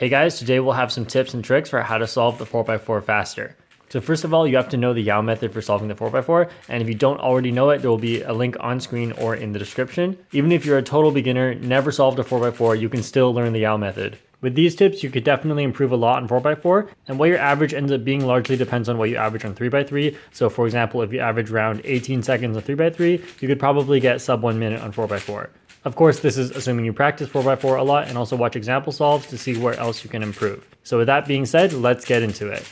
Hey guys, today we'll have some tips and tricks for how to solve the 4x4 faster. So first of all, you have to know the YAO method for solving the 4x4, and if you don't already know it, there will be a link on screen or in the description. Even if you're a total beginner, never solved a 4x4, you can still learn the YAO method. With these tips, you could definitely improve a lot on 4x4, and what your average ends up being largely depends on what you average on 3x3. So for example, if you average around 18 seconds on 3x3, you could probably get sub 1 minute on 4x4. Of course, this is assuming you practice 4x4 a lot and also watch example solves to see where else you can improve. So with that being said, let's get into it.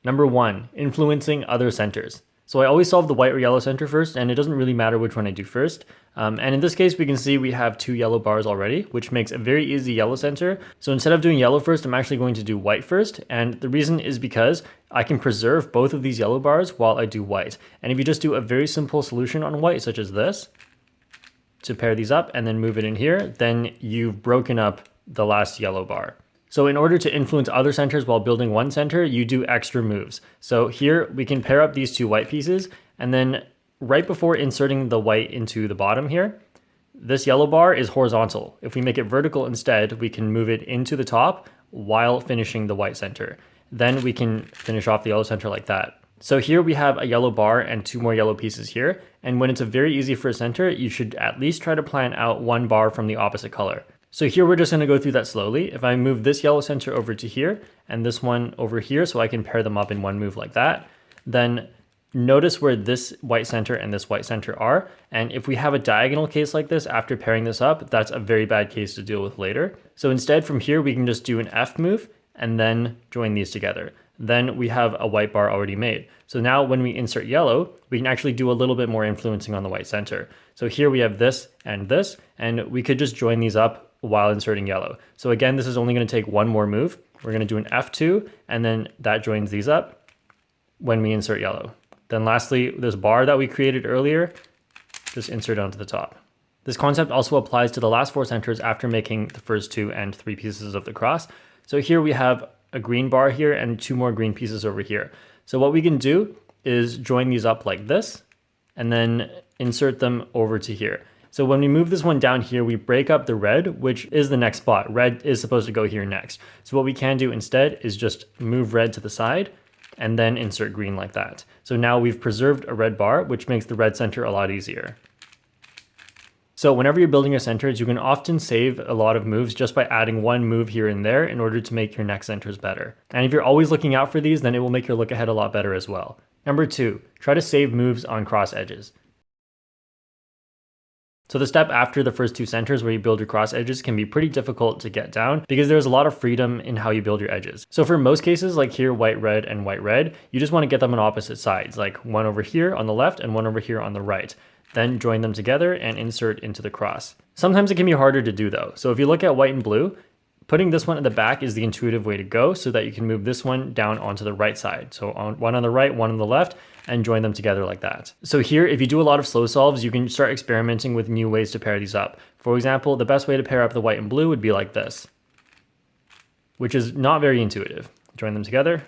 Number 1, influencing other centers. So I always solve the white or yellow center first, and it doesn't really matter which one I do first. And in this case, we can see we have 2 yellow bars already, which makes a very easy yellow center. So instead of doing yellow first, I'm actually going to do white first. And the reason is because I can preserve both of these yellow bars while I do white. And if you just do a very simple solution on white, such as this, to pair these up and then move it in here, then you've broken up the last yellow bar. So in order to influence other centers while building one center, you do extra moves. So here we can pair up these 2 white pieces, and then right before inserting the white into the bottom here, this yellow bar is horizontal. If we make it vertical instead, we can move it into the top while finishing the white center. Then we can finish off the yellow center like that. So here we have a yellow bar and 2 more yellow pieces here. And when it's a very easy first center, you should at least try to plan out 1 bar from the opposite color. So here we're just going to go through that slowly. If I move this yellow center over to here and this one over here so I can pair them up in one move like that, then notice where this white center and this white center are. And if we have a diagonal case like this after pairing this up, that's a very bad case to deal with later. So instead from here, we can just do an F move and then join these together. Then we have a white bar already made. So now when we insert yellow, we can actually do a little bit more influencing on the white center. So here we have this, and we could just join these up while inserting yellow. So again, this is only going to take 1 more move. We're going to do an F2, and then that joins these up when we insert yellow. Then lastly, this bar that we created earlier, just insert onto the top. This concept also applies to the last 4 centers after making the first 2 and 3 pieces of the cross. So here we have a green bar here and 2 more green pieces over here. So what we can do is join these up like this, and then insert them over to here. So when we move this one down here, we break up the red, which is the next spot. Red is supposed to go here next. So what we can do instead is just move red to the side and then insert green like that. So now we've preserved a red bar, which makes the red center a lot easier. So whenever you're building your centers, you can often save a lot of moves just by adding 1 move here and there in order to make your next centers better. And if you're always looking out for these, then it will make your look ahead a lot better as well. Number 2, try to save moves on cross edges. So the step after the first 2 centers where you build your cross edges can be pretty difficult to get down because there's a lot of freedom in how you build your edges. So for most cases, like here, white, red, and white, red, you just want to get them on opposite sides, like 1 over here on the left and 1 over here on the right. Then join them together and insert into the cross. Sometimes it can be harder to do though. So if you look at white and blue, putting this one at the back is the intuitive way to go so that you can move this one down onto the right side. So one on the right, one on the left, and join them together like that. So here, if you do a lot of slow solves, you can start experimenting with new ways to pair these up. For example, the best way to pair up the white and blue would be like this, which is not very intuitive. Join them together.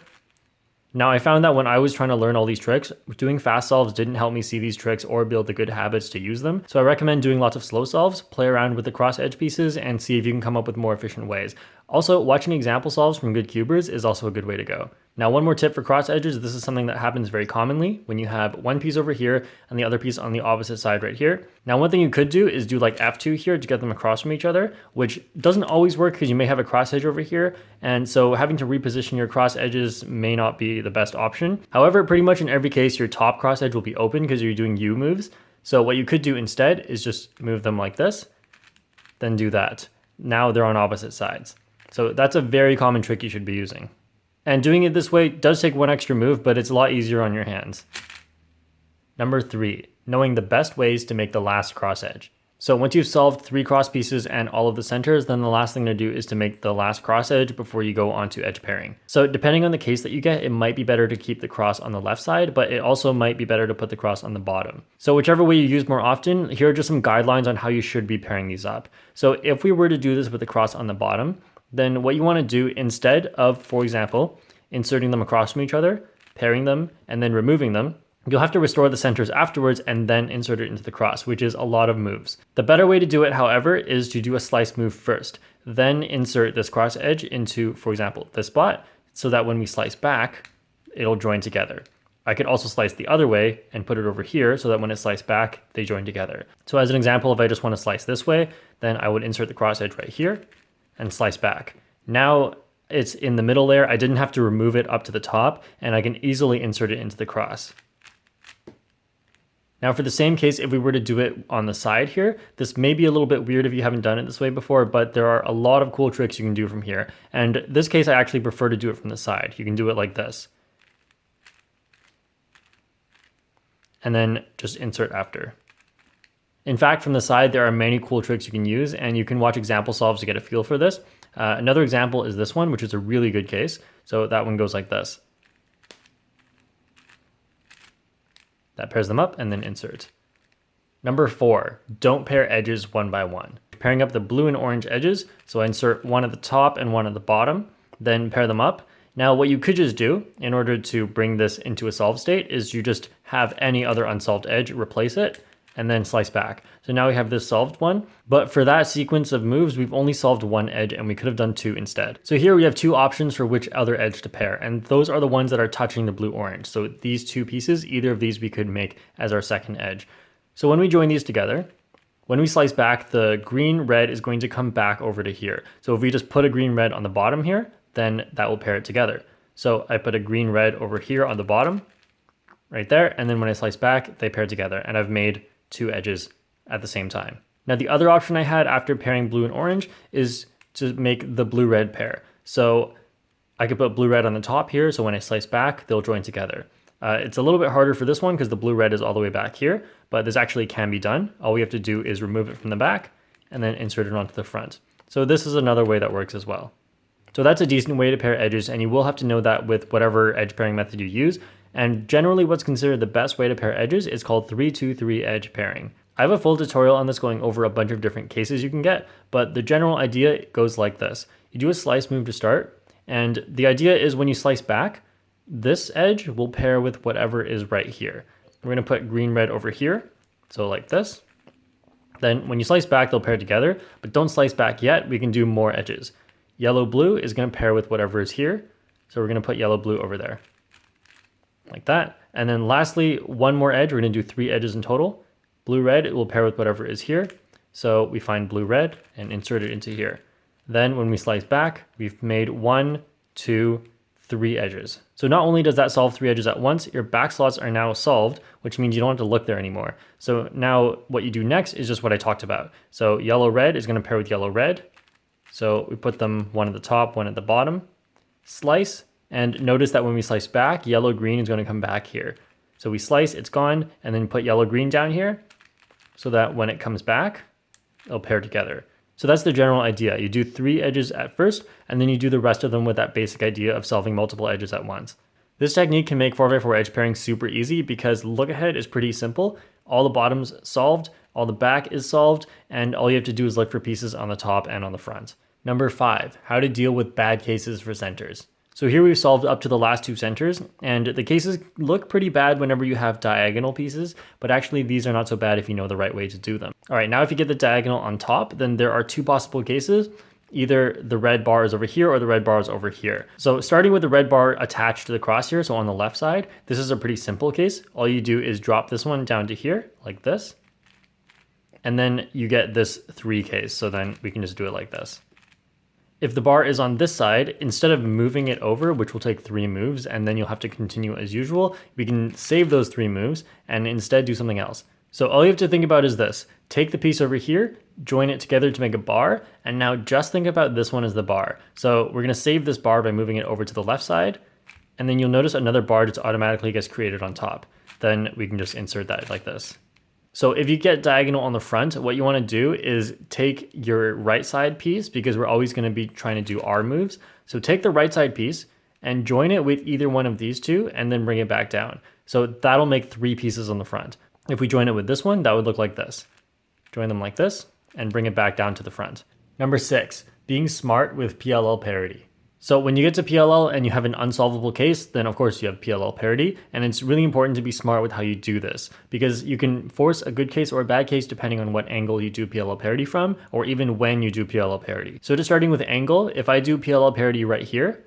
Now I found that when I was trying to learn all these tricks, doing fast solves didn't help me see these tricks or build the good habits to use them. So I recommend doing lots of slow solves, play around with the cross edge pieces, and see if you can come up with more efficient ways. Also, watching example solves from good cubers is also a good way to go. Now, one more tip for cross edges. This is something that happens very commonly when you have one piece over here and the other piece on the opposite side right here. Now, one thing you could do is do like F2 here to get them across from each other, which doesn't always work because you may have a cross edge over here. And so having to reposition your cross edges may not be the best option. However, pretty much in every case, your top cross edge will be open because you're doing U moves. So what you could do instead is just move them like this, then do that. Now they're on opposite sides. So that's a very common trick you should be using. And doing it this way does take 1 extra move, but it's a lot easier on your hands. Number 3, knowing the best ways to make the last cross edge. So once you've solved 3 cross pieces and all of the centers, then the last thing to do is to make the last cross edge before you go on to edge pairing. So depending on the case that you get, it might be better to keep the cross on the left side, but it also might be better to put the cross on the bottom. So whichever way you use more often, here are just some guidelines on how you should be pairing these up. So if we were to do this with the cross on the bottom, then what you want to do instead of, for example, inserting them across from each other, pairing them, and then removing them, You'll have to restore the centers afterwards and then insert it into the cross, which is a lot of moves. The better way to do it, however, is to do a slice move first, then insert this cross edge into, for example, this spot, so that when we slice back, it'll join together. I could also slice the other way and put it over here so that when it's sliced back, they join together. So as an example, if I just want to slice this way, then I would insert the cross edge right here and slice back. Now it's in the middle layer. I didn't have to remove it up to the top, and I can easily insert it into the cross. Now for the same case, if we were to do it on the side here, this may be a little bit weird if you haven't done it this way before, but there are a lot of cool tricks you can do from here. And this case, I actually prefer to do it from the side. You can do it like this. And then just insert after. In fact, from the side, there are many cool tricks you can use, and you can watch example solves to get a feel for this. Another example is this one, which is a really good case. So that one goes like this. That pairs them up and then insert. Number 4, don't pair edges one by one. Pairing up the blue and orange edges, so I insert one at the top and one at the bottom, then pair them up. Now what you could just do in order to bring this into a solved state is you just have any other unsolved edge, replace it, and then slice back. So now we have this solved one, but for that sequence of moves, we've only solved one edge and we could have done 2 instead. So here we have 2 options for which other edge to pair, and those are the ones that are touching the blue-orange. So these 2 pieces, either of these we could make as our second edge. So when we join these together, when we slice back, the green-red is going to come back over to here. So if we just put a green-red on the bottom here, then that will pair it together. So I put a green-red over here on the bottom, right there, and then when I slice back, they pair together, and I've made 2 edges at the same time. Now the other option I had after pairing blue and orange is to make the blue-red pair. So I could put blue-red on the top here, so when I slice back, they'll join together. It's a little bit harder for this one because the blue-red is all the way back here, but this actually can be done. All we have to do is remove it from the back and then insert it onto the front. So this is another way that works as well. So that's a decent way to pair edges, and you will have to know that with whatever edge pairing method you use. And generally what's considered the best way to pair edges is called 3-2-3 edge pairing. I have a full tutorial on this going over a bunch of different cases you can get, but the general idea goes like this. You do a slice move to start, and the idea is when you slice back, this edge will pair with whatever is right here. We're going to put green-red over here, so like this. Then when you slice back, they'll pair together, but don't slice back yet, we can do more edges. Yellow-blue is going to pair with whatever is here, so we're going to put yellow-blue over there. Like that. And then lastly, one more edge. We're going to do 3 edges in total. Blue-red, it will pair with whatever is here. So we find blue-red and insert it into here. Then when we slice back, we've made 1, 2, 3 edges. So not only does that solve 3 edges at once, your back slots are now solved, which means you don't have to look there anymore. So now what you do next is just what I talked about. So yellow-red is going to pair with yellow-red. So we put them one at the top, one at the bottom. Slice. And notice that when we slice back, yellow-green is going to come back here. So we slice, it's gone, and then put yellow-green down here so that when it comes back, it'll pair together. So that's the general idea. You do 3 edges at first, and then you do the rest of them with that basic idea of solving multiple edges at once. This technique can make 4x4 edge pairing super easy because look ahead is pretty simple. All the bottoms solved, all the back is solved, and all you have to do is look for pieces on the top and on the front. Number 5, how to deal with bad cases for centers. So here we've solved up to the last 2 centers, and the cases look pretty bad whenever you have diagonal pieces, but actually these are not so bad if you know the right way to do them. All right, now if you get the diagonal on top, then there are 2 possible cases. Either the red bar is over here or the red bar is over here. So starting with the red bar attached to the cross here, so on the left side, this is a pretty simple case. All you do is drop this one down to here, like this, and then you get this 3 case, so then we can just do it like this. If the bar is on this side, instead of moving it over, which will take 3 moves, and then you'll have to continue as usual, we can save those 3 moves and instead do something else. So all you have to think about is this. Take the piece over here, join it together to make a bar, and now just think about this one as the bar. So we're going to save this bar by moving it over to the left side, and then you'll notice another bar just automatically gets created on top. Then we can just insert that like this. So if you get diagonal on the front, what you want to do is take your right side piece, because we're always going to be trying to do our moves. So take the right side piece and join it with either one of these 2 and then bring it back down. So that'll make 3 pieces on the front. If we join it with this one, that would look like this. Join them like this and bring it back down to the front. Number 6, being smart with PLL parity. So when you get to PLL and you have an unsolvable case, then of course you have PLL parity, and it's really important to be smart with how you do this, because you can force a good case or a bad case depending on what angle you do PLL parity from, or even when you do PLL parity. So just starting with angle, if I do PLL parity right here,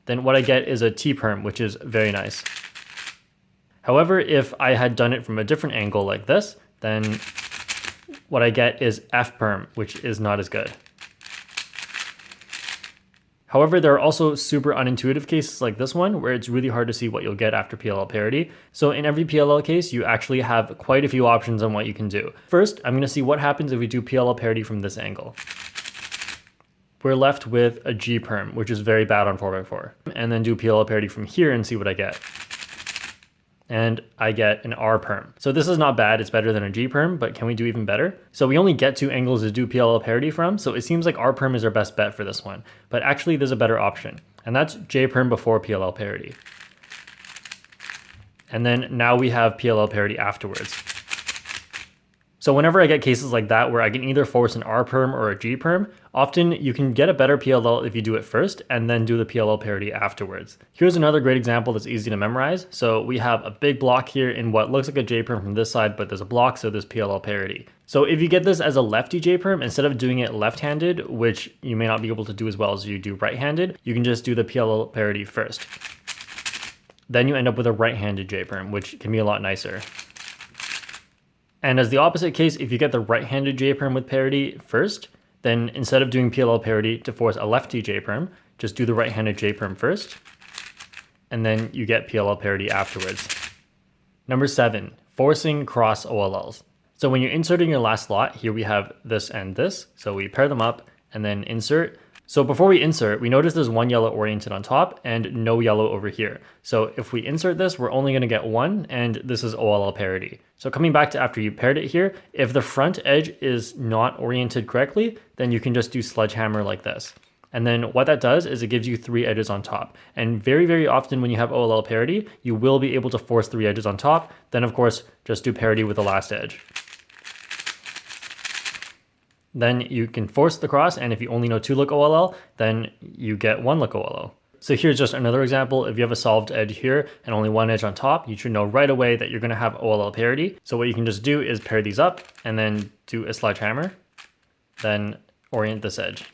then what I get is a T-perm, which is very nice. However, if I had done it from a different angle like this, then what I get is F-perm, which is not as good. However, there are also super unintuitive cases like this one where it's really hard to see what you'll get after PLL parity. So in every PLL case, you actually have quite a few options on what you can do. First, I'm going to see what happens if we do PLL parity from this angle. We're left with a G-perm, which is very bad on 4x4. And then do PLL parity from here and see what I get. And I get an R-perm. So this is not bad, it's better than a G-perm, but can we do even better? So we only get 2 angles to do PLL parity from, so it seems like R-perm is our best bet for this one. But actually there's a better option, and that's J-perm before PLL parity. And then now we have PLL parity afterwards. So whenever I get cases like that where I can either force an R-perm or a G-perm, often you can get a better PLL if you do it first and then do the PLL parity afterwards. Here's another great example that's easy to memorize. So we have a big block here in what looks like a J-perm from this side, but there's a block, so there's PLL parity. So if you get this as a lefty J-perm, instead of doing it left-handed, which you may not be able to do as well as you do right-handed, you can just do the PLL parity first. Then you end up with a right-handed J-perm, which can be a lot nicer. And as the opposite case, if you get the right-handed J-perm with parity first, then instead of doing PLL parity to force a lefty J-perm, just do the right-handed J-perm first, and then you get PLL parity afterwards. Number 7, forcing cross OLLs. So when you're inserting your last slot, here we have this and this, so we pair them up and then insert. So before we insert, we notice there's 1 yellow oriented on top and no yellow over here. So if we insert this, we're only going to get 1, and this is OLL parity. So coming back to after you paired it here, if the front edge is not oriented correctly, then you can just do sledgehammer like this. And then what that does is it gives you 3 edges on top. And very, very often when you have OLL parity, you will be able to force 3 edges on top. Then of course, just do parity with the last edge. Then you can force the cross, and if you only know 2 look OLL, then you get 1 look OLL. So here's just another example. If you have a solved edge here and only 1 edge on top, you should know right away that you're going to have OLL parity. So what you can just do is pair these up and then do a sledgehammer, then orient this edge.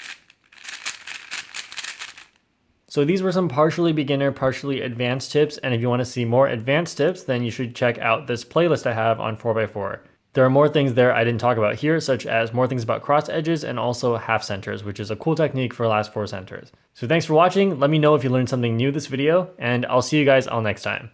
So these were some partially beginner, partially advanced tips, and if you want to see more advanced tips, then you should check out this playlist I have on 4x4. There are more things there I didn't talk about here, such as more things about cross edges and also half centers, which is a cool technique for last 4 centers. So thanks for watching. Let me know if you learned something new this video, and I'll see you guys all next time.